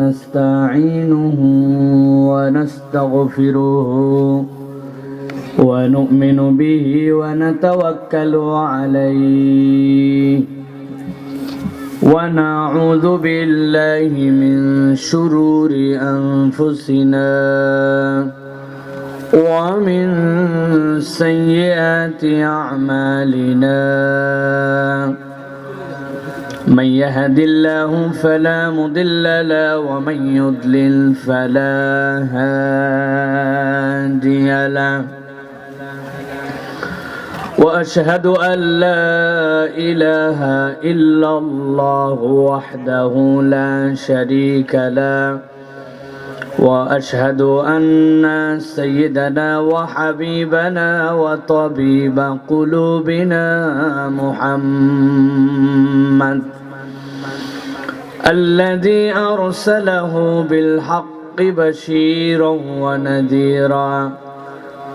ونستعينه ونستغفره ونؤمن به ونتوكل عليه ونعوذ بالله من شرور أنفسنا ومن سيئات أعمالنا من يهد الله فلا مضل له ومن يضلل فلا هادي له وأشهد أن لا إله إلا الله وحده لا شريك له وأشهد أن سيدنا وحبيبنا وطبيب قلوبنا محمد الذي أرسله بالحق بشيرا ونذيرا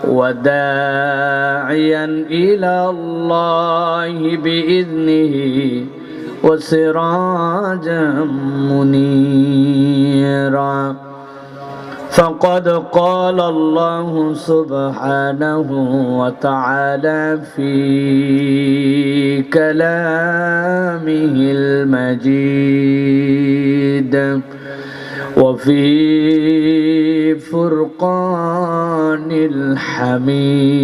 وداعيا إلى الله بإذنه وسراجا منيرا فقد قال الله سبحانه وتعالى في كلامه المجيد وفي فرقان الحميد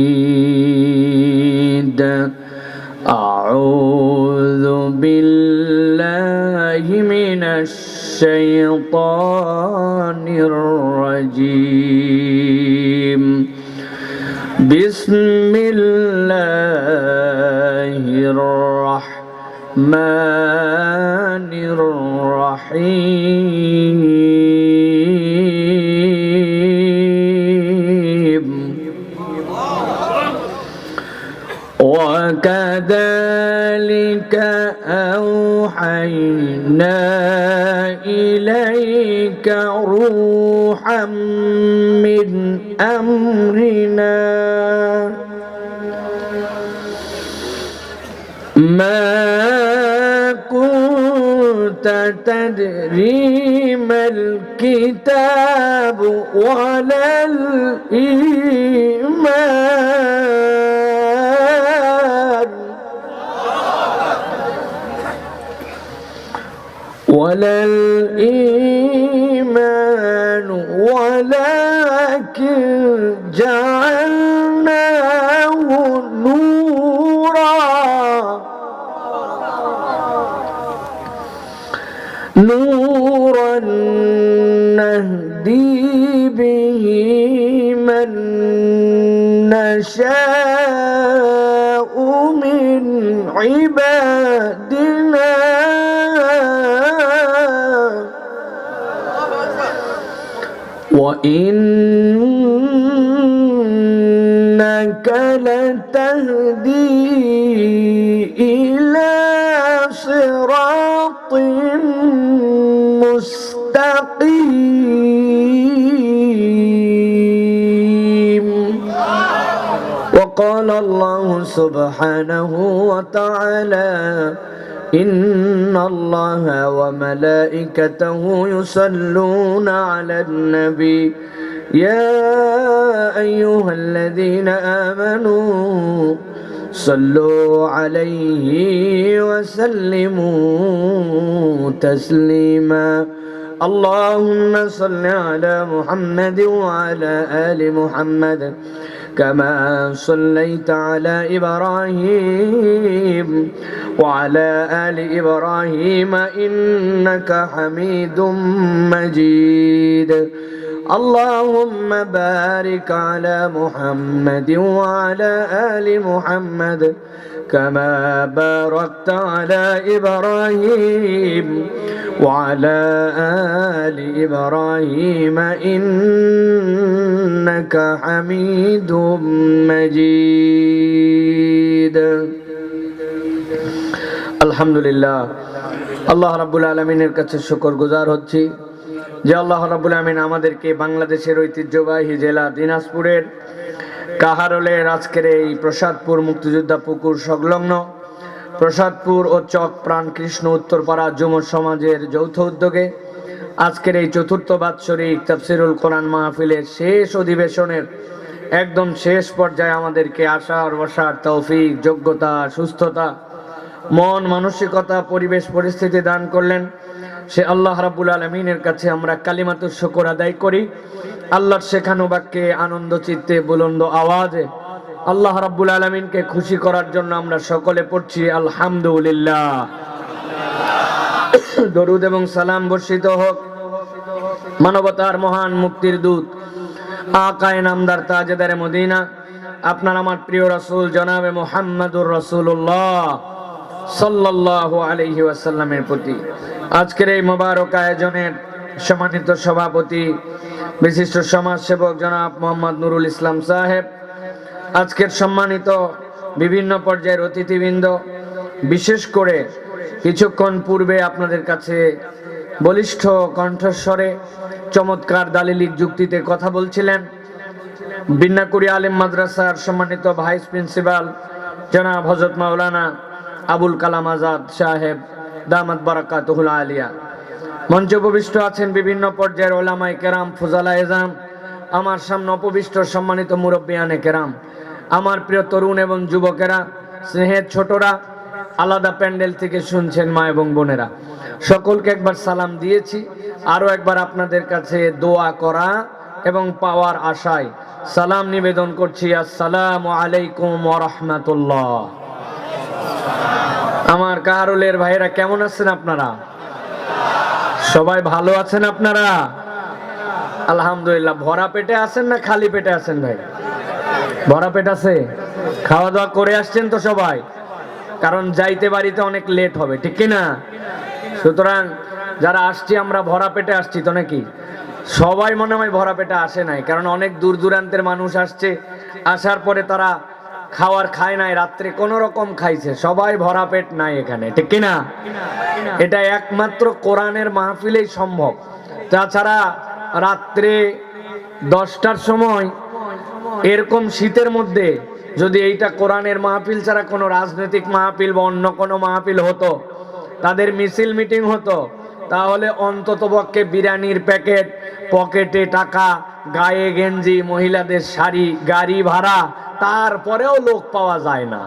أعوذ بالله من الشيطان الرجيم بسم الله الرحمن الرحيم وكذلك أوحينا إليك روحا من أمرنا ما كنت تدري ما الكتاب ولا الإيمان ولكن جعلناه نورا نهدي به من نشاء من عبادنا وإنك لتهدي إلى صراط مستقيم وقال الله سبحانه وتعالى إن الله وملائكته يصلون على النبي يا أيها الذين آمنوا صلوا عليه وسلموا تسليما اللهم صل على محمد وعلى آل محمد كما صليت على إبراهيم وعلى آل إبراهيم إنك حميد مجيد اللهم بارك على محمد وعلى آل محمد كما باركت على إبراهيم وعلى آل إبراهيم إنك حميد مجيد الحمد لله আল্লাহ রাব্বুল আলামিনের কাছে শুকরগুজার হচ্ছি যে আল্লাহ রাব্বুল আলামিন আমাদেরকে বাংলাদেশের ঐতিহ্যবাহী জেলা দিনাজপুরের কাহারোলের আজকের এই প্রসাদপুর মুক্তিযোদ্ধা পুকুর সংলগ্ন প্রসাদপুর ও চক প্রাণ কৃষ্ণ উত্তরপাড়া যুব সমাজের যৌথ উদ্যোগে আজকের এই চতুর্থ বাৎসরিক তাফসীরুল কোরআন মাহফিলের শেষ অধিবেশনের একদম শেষ পর্যায়ে আমাদেরকে আসার বসার তৌফিক, যোগ্যতা, সুস্থতা, মন মানসিকতা, পরিবেশ পরিস্থিতি দান করলেন। সে আল্লাহ রাব্বুল আলামিনের কাছে আমরা কালিমাতুশ শুকর আদায় করি। আল্লাহর শেখানো বাক্যে আনন্দ চিত্তে বুলন্দ আওয়াজে আল্লাহ রাব্বুল আলামিনকে খুশি করার জন্য আমরা সকলে পড়ছি আলহামদুলিল্লাহ। দরুদ এবং সালাম বর্ষিত হোক মানবতার মহান মুক্তির দূত আকায়ে নামদার তাজেদারে মদিনা আপনার আমার প্রিয় রাসূল জনাবে মুহাম্মদুর রাসূলুল্লাহ সাল্লাল্লাহু আলাইহি ওয়াসাল্লামের প্রতি। আজকের এই মোবারক আয়োজনের সম্মানিত সভাপতি বিশিষ্ট সমাজসেবক জনাব মোহাম্মদ নুরুল ইসলাম সাহেব, আজকের সম্মানিত বিভিন্ন পর্যায়ের অতিথিবৃন্দ, বিশেষ করে কিছুক্ষণ পূর্বে আপনাদের কাছে বলিষ্ঠ কণ্ঠস্বরে চমৎকার দালিলিক যুক্তিতে কথা বলছিলেন বিন্নাকুড়ি আলিম মাদ্রাসার সম্মানিত ভাইস প্রিন্সিপাল জনাব হযরত মাওলানা আবুল কালাম আজাদ সাহেব দামাত বারাকাতুহুল আলিয়া। মঞ্চে উপবিষ্ট আছেন বিভিন্ন পর্যায়ের ওলামায়ে কেরাম, ফুজালা এজাম, আমার সামনে উপবিষ্ট সম্মানিত মুরব্বিয়ানে কেরাম, আমার প্রিয় তরুণ এবং যুবকেরা, স্নেহের ছোটরা, আলাদা প্যান্ডেল থেকে শুনছেন মা এবং বোনেরা, সকলকে একবার সালাম দিয়েছি। আরো একবার আপনাদের কাছে দোয়া করা এবং পাওয়ার আশায় সালাম নিবেদন করছি। আসসালামু আলাইকুম ওয়া রাহমাতুল্লাহ। আমার কাহারুলের ভাইরা কেমন আছেন আপনারা? সবাই ভালো আছেন আপনারা? আলহামদুলিল্লাহ। ভরা পেটে আছেন না খালি পেটে আছেন ভাই? ভরা পেট আছে? খাওয়া দাওয়া করে আসছেন তো সবাই? কারণ যাইতে বাড়িতে অনেক লেট হবে, ঠিক কিনা? সুতরাং যারা আসছি আমরা ভরা পেটে আসছি তো নাকি? সবাই মনে হয় ভরা পেটে আসে নাই, কারণ অনেক দূর দূরান্তের মানুষ আসছে, আসার পরে তারা খাওয়ার খায় নাই, রাত্রে কোন রকম খাইছে, সবাই ভরা পেট নাই এখানে, ঠিক কিনা? এটা একমাত্র কোরআনের মাহফিলেই সম্ভব। তাছাড়া রাত্রে 10টার সময় এরকম শীতের মধ্যে যদি এইটা কোরআনের মাহফিল ছাড়া কোনো রাজনৈতিক মাহফিল বা অন্য কোনো মাহফিল হতো, তাদের মিছিল মিটিং হতো, তাহলে অন্ততপক্ষে বিরিয়ানির প্যাকেট, পকেটে টাকা, গায়ে গেঞ্জি, মহিলাদের শাড়ি, গাড়ি ভাড়া, তারপরেও লোক পাওয়া যায় না,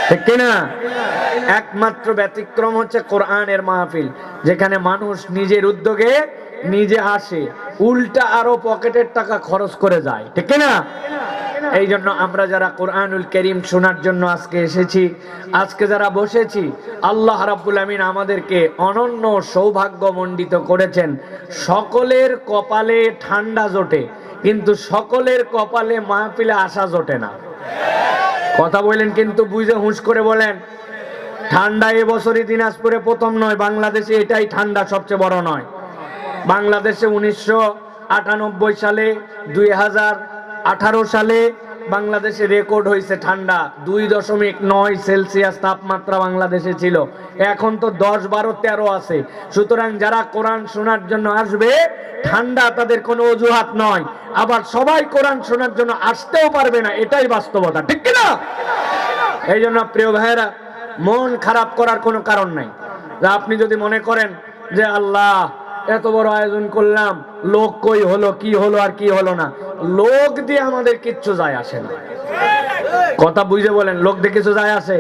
ঠিক কিনা? একমাত্র ব্যতিক্রম হচ্ছে কোরআনের মাহফিল, যেখানে মানুষ নিজের উদ্যোগে নিজে আসে, উল্টা আরো পকেটের টাকা খরচ করে যায়, ঠিক কিনা? এই জন্য আমরা যারা কোরআনুল কারীম শোনার জন্য আজকে এসেছি, আজকে যারা বসেছি, আল্লাহ রাব্বুল আমিন আমাদেরকে অনন্য সৌভাগ্যমণ্ডিত করেছেন। সকলের কপালে ঠান্ডা জোটে, কিন্তু সকলের কপালে মাহফিলে আসা জোটে না। কথা বলেন কিন্তু বুঝে হুঁশ করে বলেন। ঠান্ডা এবছরই দিনাজপুরে প্রথম নয়, বাংলাদেশে এটাই ঠান্ডা সবচেয়ে বড় নয়। বাংলাদেশে 1998 সালে, 2018 সালে বাংলাদেশে রেকর্ড হয়েছে ঠান্ডা 2.9 সেলসিয়াস তাপমাত্রা বাংলাদেশে ছিল। এখন তো 10, 12, 13 আছে। সুতরাং যারা কোরআন শোনার জন্য আসবে, ঠান্ডা তাদের কোনো অজুহাত নয়। আবার সবাই কোরআন শোনার জন্য আসতেও পারবে না, এটাই বাস্তবতা, ঠিক কিনা? এই জন্য প্রিয় ভাইয়েরা, মন খারাপ করার কোনো কারণ নাই। আপনি যদি মনে করেন যে আল্লাহ এত বড় আয়োজন করলাম, লোক কই হলো, কি হলো আর কি হলো না, লোক দিয়ে আমাদের কিচ্ছু যায় আসে না। কথা বুঝে বলেন, লোক দিয়ে কিছু যায় আসে?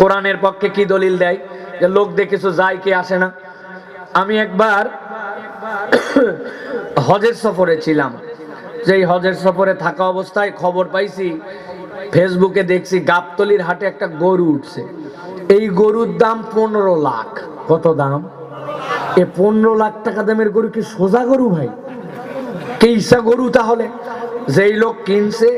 কোরআনের পক্ষে কি দলিল দেয় যে লোক দিয়ে কিছু যায় কি আসে না? আমি একবার হজের সফরে ছিলাম। যেই হজের সফরে থাকা অবস্থায় খবর পাইছি, ফেসবুকে দেখছি গাবতলির হাটে একটা গরু উঠছে। এই গরুর দাম 15 লাখ। কত দাম? 15 লাখ টাকা দামের গরু কি সোজা গরু ভাই? কেইসা গরু তাহলে? যেই লোক কিনছে,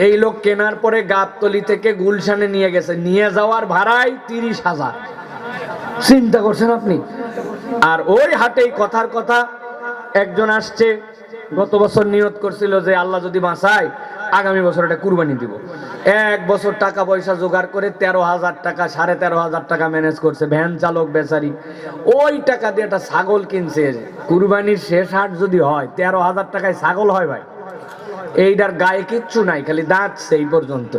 এই লোক কেনার পরে গাবতলি থেকে গুলশানে নিয়ে গেছে, নিয়ে যাওয়ার ভাড়াই 30,000। চিন্তা করছেন আপনি? আর ওই হাটেই কথার কথা একজন আসছে, গত বছর নিয়ত করছিল যে আল্লাহ যদি বাঁচায় আগামী বছর এটা কুরবানি দিব। 1 বছর টাকা পয়সা জোগাড় করে 13,000 টাকা, 13,500 টাকা ম্যানেজ করছে। ভ্যান চালক বেচারি ওই টাকা দিয়ে একটা ছাগল কিনছে। কুরবানির শেষ হাট যদি হয়, 13,000 টাকায় ছাগল হয় ভাই? এইটার গায়ে কিচ্ছু নাই, খালি দাঁত সেই পর্যন্ত।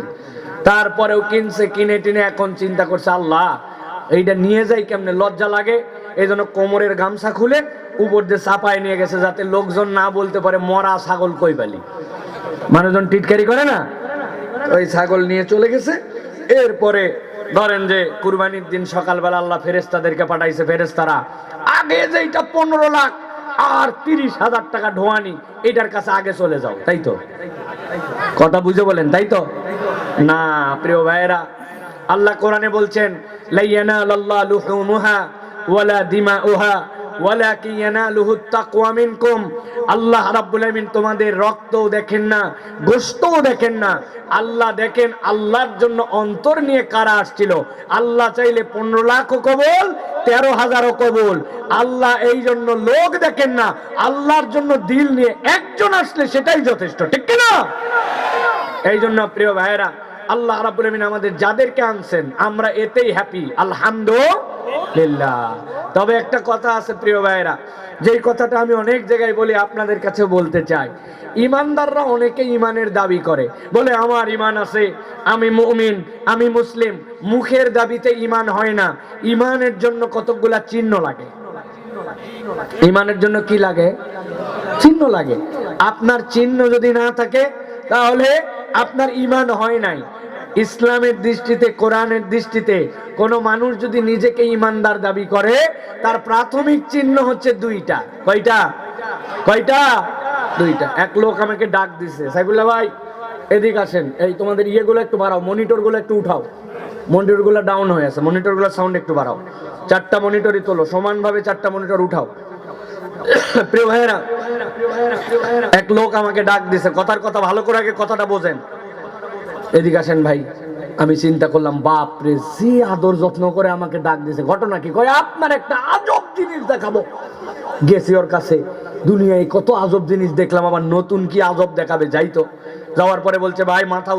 তারপরেও কিনছে, কিনে টিনে এখন চিন্তা করছে আল্লাহ এইটা নিয়ে যাই কেমনে, লজ্জা লাগে। এই জন্য কোমরের গামছা খুলে উপর দিয়ে চাপায় নিয়ে গেছে, যাতে লোকজন না বলতে পারে মরা ছাগল কই পালি। মানুষজন টিটকারি করে না, ওই ছাগল নিয়ে চলে গেছে। এরপরে ধরেন যে কুরবানির দিন সকালবেলা আল্লাহ ফেরেশতাদেরকে পাঠাইছে, ফেরেশতারা আগে যেটা 15 লাখ আর 30,000 টাকা ঢোয়ানি, এটার কাছে আগে চলে যাও, তাই তো? কথা বুঝে বলেন, তাই তো? না প্রিয় ভাইয়েরা, আল্লাহ কোরআনে বলছেন লা ইয়ানালাল্লাহু লুহুমুহা ওয়ালা দিমাউহা ওয়ালাকিন ইয়ানালুহুত তাকওয়া মিনকুম। আল্লাহ রাব্বুল আলামিন তোমাদের রক্তও দেখেন না, গোশতও দেখেন না, আল্লাহ দেখেন আল্লাহর জন্য অন্তর নিয়ে কারা আসছিল। আল্লাহ চাইলে 15 লাখও কবুল, 13,000ও কবুল। আল্লাহ এই জন্য লোক দেখেন না, আল্লাহর জন্য দিল নিয়ে একজন আসলে সেটাই যথেষ্ট, ঠিক কি না? এই জন্য প্রিয় ভাইয়েরা, আল্লাহ রাব্বুল আলামিন আমাদের যাদেরকে আনছেন আমরা এতেই হ্যাপি, আলহামদুলিল্লাহ। তবে একটা কথা আছে প্রিয় ভাইয়েরা, যেই কথাটা আমি অনেক জায়গায় বলি, আপনাদের কাছে বলতে চাই। ইমানদাররা অনেকে ইমানের দাবি করে, বলে আমার ইমান আছে, আমি মুমিন, আমি মুসলিম। মুখের দাবিতে ইমান হয় না। ইমানের জন্য কতগুলা চিহ্ন লাগে। ইমানের জন্য কি লাগে? চিহ্ন লাগে। আপনার চিহ্ন যদি না থাকে তাহলে আপনার ইমান হয় নাই। ইসলামের দৃষ্টিতে, কোরআনের দৃষ্টিতে কোনো মানুষ যদি নিজেকে ইমানদার দাবি করে, তার প্রাথমিক চিহ্ন হচ্ছে দুইটা। কয়টা? কয়টা? দুইটা। এক লোক আমাকে ডাক দিছে, সাইফুল্লাহ ভাই এদিক আসেন, এই তোমাদের ইয়েগুলো একটু বাড়াও, মনিটরগুলো একটু উঠাও, মনিটরগুলো ডাউন হয়ে আছে, মনিটরগুলো সাউন্ড একটু বাড়াও, 4টা মনিটরই তোলো, সমানভাবে 4টা মনিটর উঠাও। প্রিয় ভাইয়েরা, এক লোক আমাকে ডাক দিছে, কথার কথা ভালো করে আগে কথাটা বোঝেন। এদিকে আসেন ভাই। আমি চিন্তা করলাম, বাপ রে, যে আদর যত্ন করে আমাকে ডাক দিছে, ঘটনা কি? কয় আপনার একটা আজব জিনিস দেখাবো। গেছি ওর কাছে, দুনিয়ায় কত আজব জিনিস দেখলাম, আবার নতুন কি আজব দেখাবে, যাই তো। যাওয়ার পরে বলছে ভাই মাথা